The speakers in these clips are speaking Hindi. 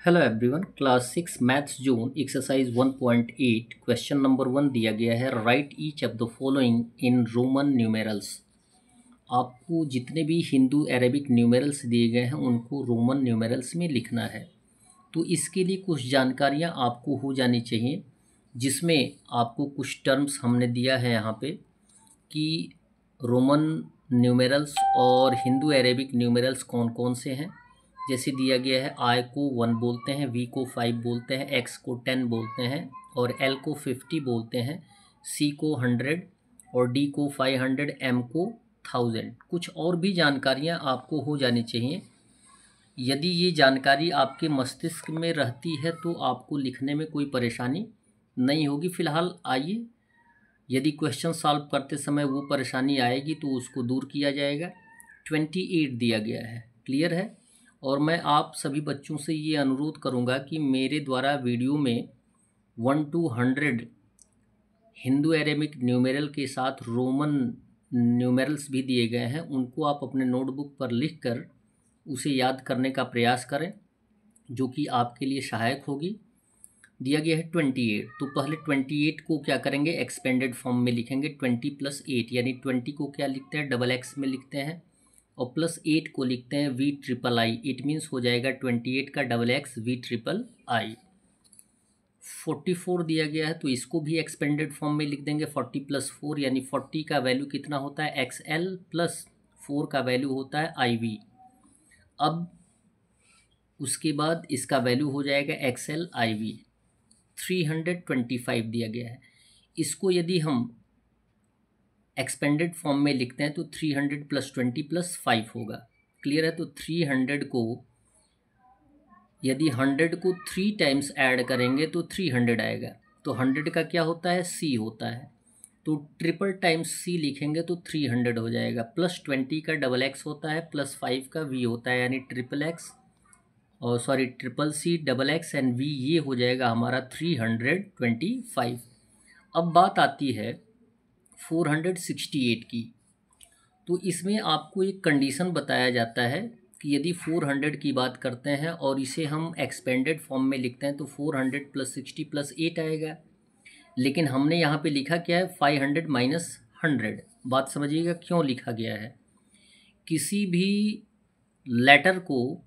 Hello everyone, class 6 maths zone exercise 1.8 question number 1 दिया गया है। Right each of the following in Roman numerals. आपको जितने भी हिंदू अरेबिक न्यूमेरल्स दिए गए हैं उनको रोमन न्यूमेरल्स में लिखना है। तो इसके लिए कुछ जानकारियां आपको हो जानी चाहिए, जिसमें आपको कुछ टर्म्स हमने दिया है यहाँ पे कि रोमन न्यूमेरल्स और हिंदू अरेबिक न्यूमेरल्स कौन कौन से हैं। जैसे दिया गया है, आई को 1 बोलते हैं, वी को 5 बोलते हैं, एक्स को 10 बोलते हैं और एल को 50 बोलते हैं, सी को 100 और डी को 500, एम को 1000। कुछ और भी जानकारियाँ आपको हो जानी चाहिए। यदि ये जानकारी आपके मस्तिष्क में रहती है तो आपको लिखने में कोई परेशानी नहीं होगी। फिलहाल आइए, यदि क्वेश्चन सॉल्व करते समय वो परेशानी आएगी तो उसको दूर किया जाएगा। 28 दिया गया है, क्लियर है। और मैं आप सभी बच्चों से ये अनुरोध करूँगा कि मेरे द्वारा वीडियो में 1 to 100 हिंदू एरेमिक न्यूमेरल के साथ रोमन न्यूमेरल्स भी दिए गए हैं, उनको आप अपने नोटबुक पर लिख कर उसे याद करने का प्रयास करें, जो कि आपके लिए सहायक होगी। दिया गया है 28, तो पहले 28 को क्या करेंगे, एक्सपेंडेड फॉर्म में लिखेंगे। 20 + 8 यानी 20 को क्या लिखते हैं, डबल एक्स में लिखते हैं और +8 को लिखते हैं V+I। इट मीन्स हो जाएगा 28 का डबल एक्स V+I। 44 दिया गया है तो इसको भी एक्सपेंडेड फॉर्म में लिख देंगे। 40 + 4 यानी 40 का वैल्यू कितना होता है, XL + 4 का वैल्यू होता है IV। अब उसके बाद इसका वैल्यू हो जाएगा XL IV। 325 दिया गया है, इसको यदि हम एक्सपेंडेड फॉर्म में लिखते हैं तो 300 + 20 + 5 होगा, क्लियर है। तो 300 को यदि 100 को 3 टाइम्स ऐड करेंगे तो 300 आएगा। तो 100 का क्या होता है, C होता है, तो ट्रिपल टाइम्स C लिखेंगे तो 300 हो जाएगा। +20 का डबल एक्स होता है, +5 का V होता है, यानी ट्रिपल एक्स और sorry triple C double x and V, ये हो जाएगा हमारा 325। अब बात आती है 468 की। तो इसमें आपको एक कंडीशन बताया जाता है कि यदि 400 की बात करते हैं और इसे हम एक्सपेंडेड फॉर्म में लिखते हैं तो 400 + 60 + 8 आएगा। लेकिन हमने यहाँ पे लिखा क्या है, 500 - 100। बात समझिएगा क्यों लिखा गया है। किसी भी लेटर को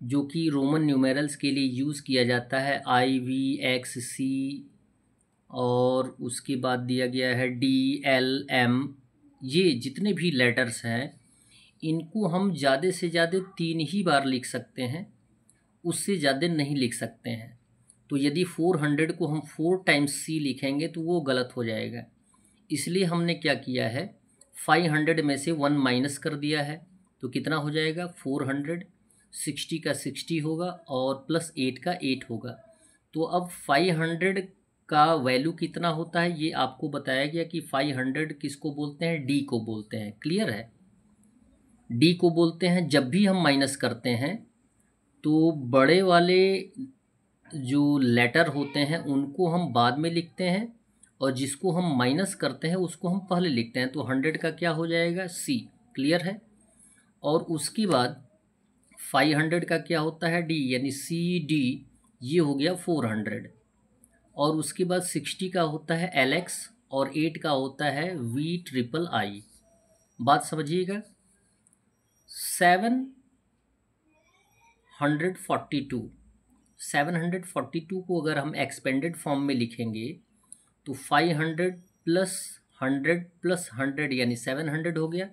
जो कि रोमन न्यूमेरल्स के लिए यूज़ किया जाता है, IV, X, C और उसके बाद दिया गया है D, L, M, ये जितने भी लेटर्स हैं इनको हम ज़्यादा से ज़्यादा 3 ही बार लिख सकते हैं, उससे ज़्यादा नहीं लिख सकते हैं। तो यदि 400 को हम 4 टाइम्स C लिखेंगे तो वो गलत हो जाएगा। इसलिए हमने क्या किया है, 500 में से 1 माइनस कर दिया है तो कितना हो जाएगा, 400। 60 का 60 होगा और +8 का 8 होगा। तो अब 500 का वैल्यू कितना होता है ये आपको बताया गया कि 500 किसको बोलते हैं, D को बोलते हैं, क्लियर है। D को बोलते हैं। जब भी हम माइनस करते हैं तो बड़े वाले जो लेटर होते हैं उनको हम बाद में लिखते हैं और जिसको हम माइनस करते हैं उसको हम पहले लिखते हैं। तो 100 का क्या हो जाएगा, C, क्लियर है। और उसके बाद 500 का क्या होता है, D, यानी CD, ये हो गया 400। और उसके बाद 60 का होता है LX और 8 का होता है V+I। बात समझिएगा। 742 को अगर हम एक्सपेंडेड फॉर्म में लिखेंगे तो 500 + 100 + 100 यानी 700 हो गया,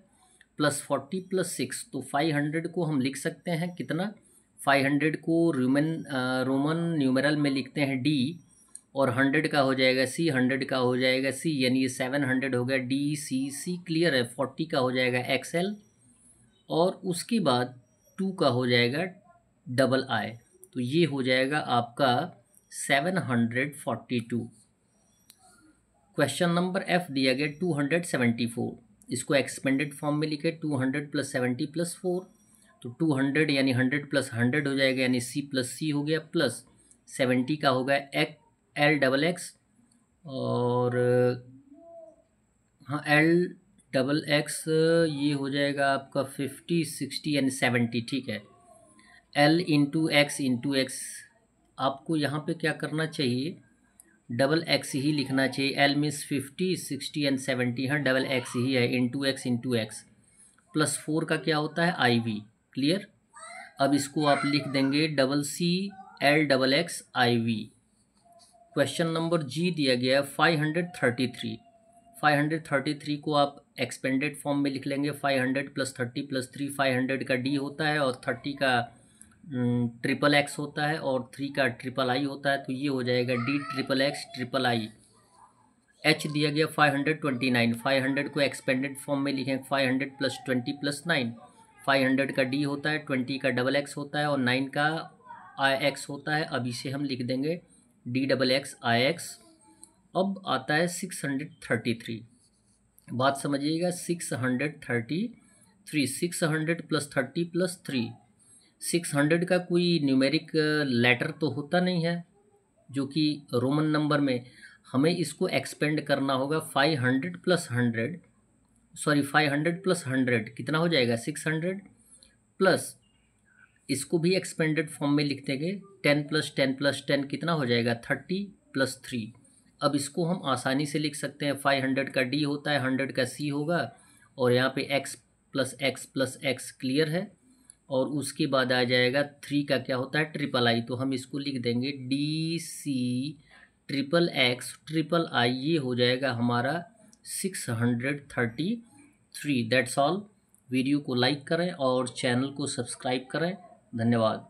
+40 + 6, तो 500 को हम लिख सकते हैं कितना, 500 को रोमन न्यूमेरल में लिखते हैं D और 100 का हो जाएगा C, 100 का हो जाएगा C, यानी ये 700 हो गया DCC, क्लियर है। 40 का हो जाएगा XL और उसके बाद 2 का हो जाएगा II, तो ये हो जाएगा आपका 742। क्वेश्चन नंबर F दिया गया 274, इसको एक्सपेंडेड फॉर्म में लिखे 200 + 70 + 4, तो 200 यानी 100 + 100 हो जाएगा, यानी C + C हो गया, प्लस 70 का होगा LXX और हाँ LXX, ये हो जाएगा आपका 50 60 यानी 70, ठीक है। L इंटू एक्स आपको यहाँ पे क्या करना चाहिए, डबल एक्स ही लिखना चाहिए। L मीन्स 50, 60 एंड 70, हाँ डबल एक्स ही है, इंटू एक्स प्लस 4 का क्या होता है IV। क्लियर। अब इसको आप लिख देंगे CCL XX IV। Question number G दिया गया है 533। 533 को आप एक्सपेंडेड फॉर्म में लिख लेंगे, 500 प्लस 30 प्लस 3, 500 का D होता है और 30 का ट्रिपल एक्स होता है और 3 का ट्रिपल आई होता है, तो ये हो जाएगा D XXX। H दिया गया 529। 500 को एक्सपेंडेड फॉर्म में लिखें, 500 प्लस 20 प्लस 9। 500 का D होता है, 20 का डबल एक्स होता है और 9 का IX होता है। अब इसे हम लिख देंगे DXXIX। अब आता है 633। बात समझिएगा, 633, 600 प्लस 30 प्लस 3। 600 का कोई न्यूमेरिक लेटर तो होता नहीं है जो कि रोमन नंबर में, हमें इसको एक्सपेंड करना होगा 500 प्लस 100, सॉरी 500 प्लस 100 कितना हो जाएगा 600, प्लस इसको भी एक्सपेंडेड फॉर्म में लिख देंगे 10 प्लस 10 प्लस 10 कितना हो जाएगा 30 प्लस 3। अब इसको हम आसानी से लिख सकते हैं, 500 का D होता है, 100 का C होगा और यहाँ पे x plus x plus x clear है, और उसके बाद आ जाएगा 3 का क्या होता है ट्रिपल आई, तो हम इसको लिख देंगे DC XXX। ये हो जाएगा हमारा 633। That's all. वीडियो को लाइक करें और चैनल को सब्सक्राइब करें। धन्यवाद।